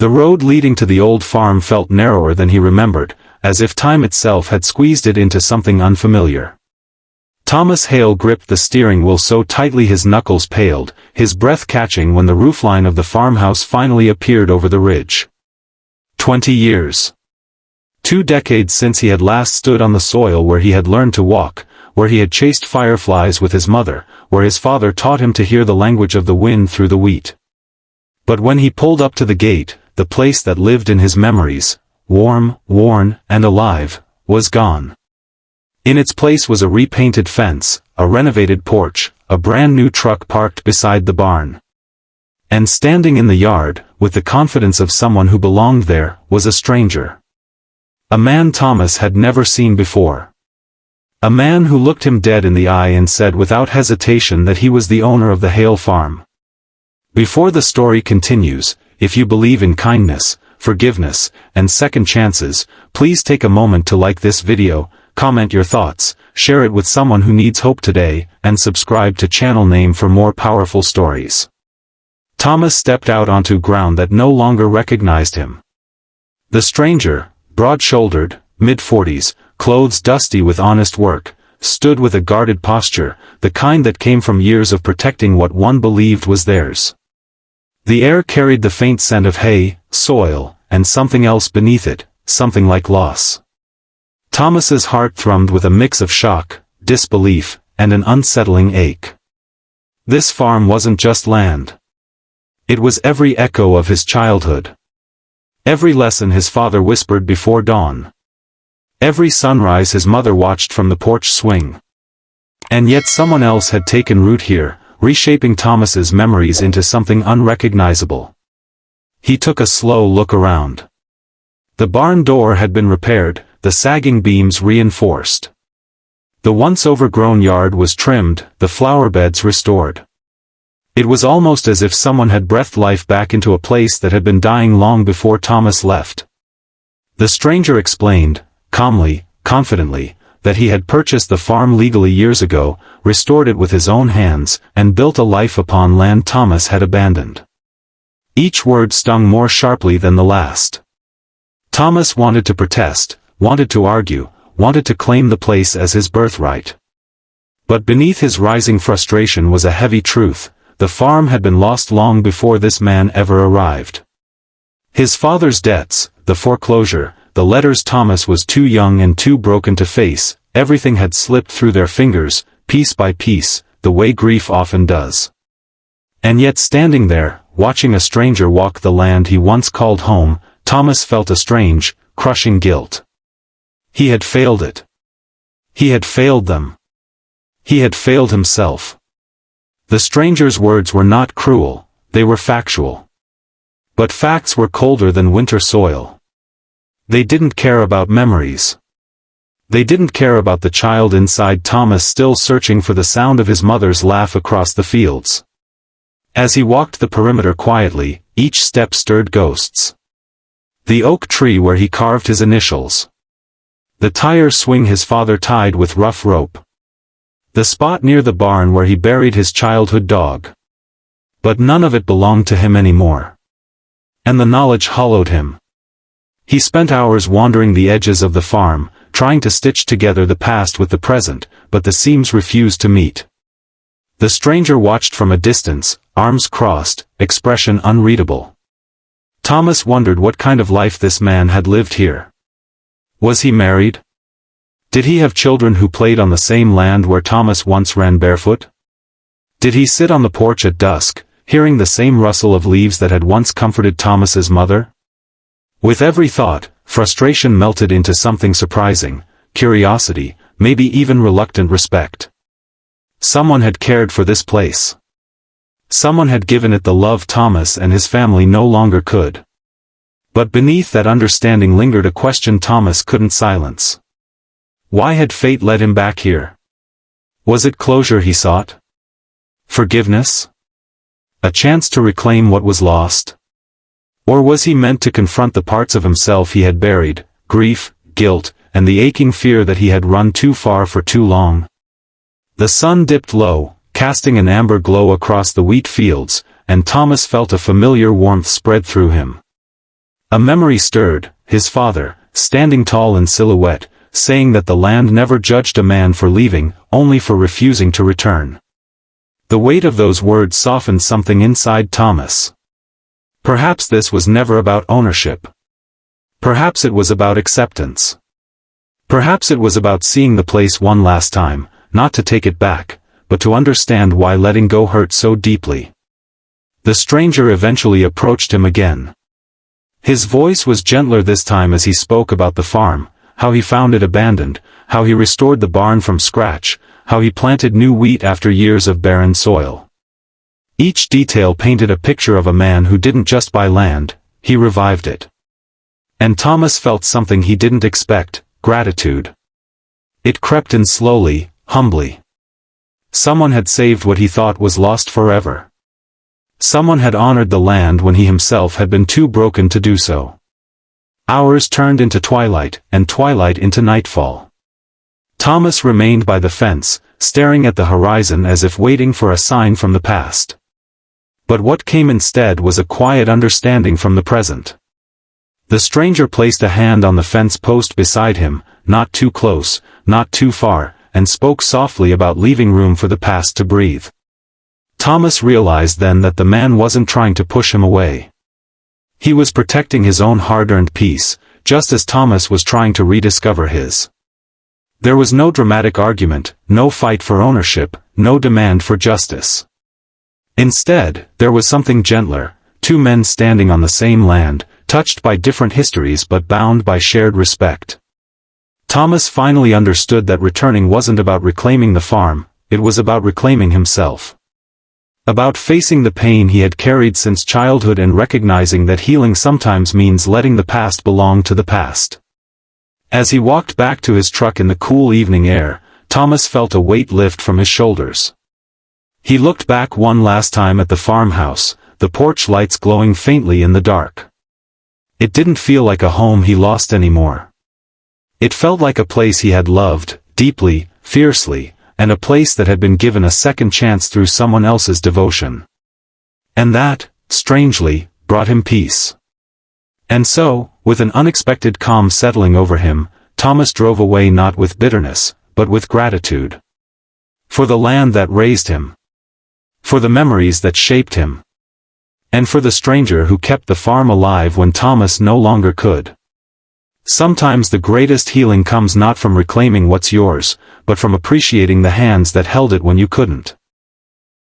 The road leading to the old farm felt narrower than he remembered, as if time itself had squeezed it into something unfamiliar. Thomas Hale gripped the steering wheel so tightly his knuckles paled, his breath catching when the roofline of the farmhouse finally appeared over the ridge. 20 years. 2 decades since he had last stood on the soil where he had learned to walk, where he had chased fireflies with his mother, where his father taught him to hear the language of the wind through the wheat. But when he pulled up to the gate, the place that lived in his memories, warm, worn, and alive, was gone. In its place was a repainted fence, a renovated porch, a brand new truck parked beside the barn. And standing in the yard, with the confidence of someone who belonged there, was a stranger. A man Thomas had never seen before. A man who looked him dead in the eye and said without hesitation that he was the owner of the Hale farm. Before the story continues, if you believe in kindness, forgiveness, and second chances, please take a moment to like this video, comment your thoughts, share it with someone who needs hope today, and subscribe to channel name for more powerful stories. Thomas stepped out onto ground that no longer recognized him. The stranger, broad-shouldered, mid-40s, clothes dusty with honest work, stood with a guarded posture, the kind that came from years of protecting what one believed was theirs. The air carried the faint scent of hay, soil, and something else beneath it, something like loss. Thomas's heart thrummed with a mix of shock, disbelief, and an unsettling ache. This farm wasn't just land. It was every echo of his childhood. Every lesson his father whispered before dawn. Every sunrise his mother watched from the porch swing. And yet someone else had taken root here, reshaping Thomas's memories into something unrecognizable. He took a slow look around. The barn door had been repaired, the sagging beams reinforced. The once overgrown yard was trimmed, the flower beds restored. It was almost as if someone had breathed life back into a place that had been dying long before Thomas left. The stranger explained, calmly, confidently, that he had purchased the farm legally years ago, restored it with his own hands, and built a life upon land Thomas had abandoned. Each word stung more sharply than the last. Thomas wanted to protest, wanted to argue, wanted to claim the place as his birthright. But beneath his rising frustration was a heavy truth: the farm had been lost long before this man ever arrived. His father's debts, the foreclosure, the letters Thomas was too young and too broken to face, everything had slipped through their fingers, piece by piece, the way grief often does. And yet standing there, watching a stranger walk the land he once called home, Thomas felt a strange, crushing guilt. He had failed it. He had failed them. He had failed himself. The stranger's words were not cruel, they were factual. But facts were colder than winter soil. They didn't care about memories. They didn't care about the child inside Thomas still searching for the sound of his mother's laugh across the fields. As he walked the perimeter quietly, each step stirred ghosts. The oak tree where he carved his initials. The tire swing his father tied with rough rope. The spot near the barn where he buried his childhood dog. But none of it belonged to him anymore. And the knowledge hollowed him. He spent hours wandering the edges of the farm, trying to stitch together the past with the present, but the seams refused to meet. The stranger watched from a distance, arms crossed, expression unreadable. Thomas wondered what kind of life this man had lived here. Was he married? Did he have children who played on the same land where Thomas once ran barefoot? Did he sit on the porch at dusk, hearing the same rustle of leaves that had once comforted Thomas's mother? With every thought, frustration melted into something surprising, curiosity, maybe even reluctant respect. Someone had cared for this place. Someone had given it the love Thomas and his family no longer could. But beneath that understanding lingered a question Thomas couldn't silence. Why had fate led him back here? Was it closure he sought? Forgiveness? A chance to reclaim what was lost? Or was he meant to confront the parts of himself he had buried, grief, guilt, and the aching fear that he had run too far for too long? The sun dipped low, casting an amber glow across the wheat fields, and Thomas felt a familiar warmth spread through him. A memory stirred, his father, standing tall in silhouette, saying that the land never judged a man for leaving, only for refusing to return. The weight of those words softened something inside Thomas. Perhaps this was never about ownership. Perhaps it was about acceptance. Perhaps it was about seeing the place one last time, not to take it back, but to understand why letting go hurt so deeply. The stranger eventually approached him again. His voice was gentler this time as he spoke about the farm, how he found it abandoned, how he restored the barn from scratch, how he planted new wheat after years of barren soil. Each detail painted a picture of a man who didn't just buy land, he revived it. And Thomas felt something he didn't expect, gratitude. It crept in slowly, humbly. Someone had saved what he thought was lost forever. Someone had honored the land when he himself had been too broken to do so. Hours turned into twilight, and twilight into nightfall. Thomas remained by the fence, staring at the horizon as if waiting for a sign from the past. But what came instead was a quiet understanding from the present. The stranger placed a hand on the fence post beside him, not too close, not too far, and spoke softly about leaving room for the past to breathe. Thomas realized then that the man wasn't trying to push him away. He was protecting his own hard-earned peace, just as Thomas was trying to rediscover his. There was no dramatic argument, no fight for ownership, no demand for justice. Instead, there was something gentler, two men standing on the same land, touched by different histories but bound by shared respect. Thomas finally understood that returning wasn't about reclaiming the farm, it was about reclaiming himself. About facing the pain he had carried since childhood and recognizing that healing sometimes means letting the past belong to the past. As he walked back to his truck in the cool evening air, Thomas felt a weight lift from his shoulders. He looked back one last time at the farmhouse, the porch lights glowing faintly in the dark. It didn't feel like a home he lost anymore. It felt like a place he had loved, deeply, fiercely, and a place that had been given a second chance through someone else's devotion. And that, strangely, brought him peace. And so, with an unexpected calm settling over him, Thomas drove away not with bitterness, but with gratitude. For the land that raised him. For the memories that shaped him. And for the stranger who kept the farm alive when Thomas no longer could. Sometimes the greatest healing comes not from reclaiming what's yours, but from appreciating the hands that held it when you couldn't.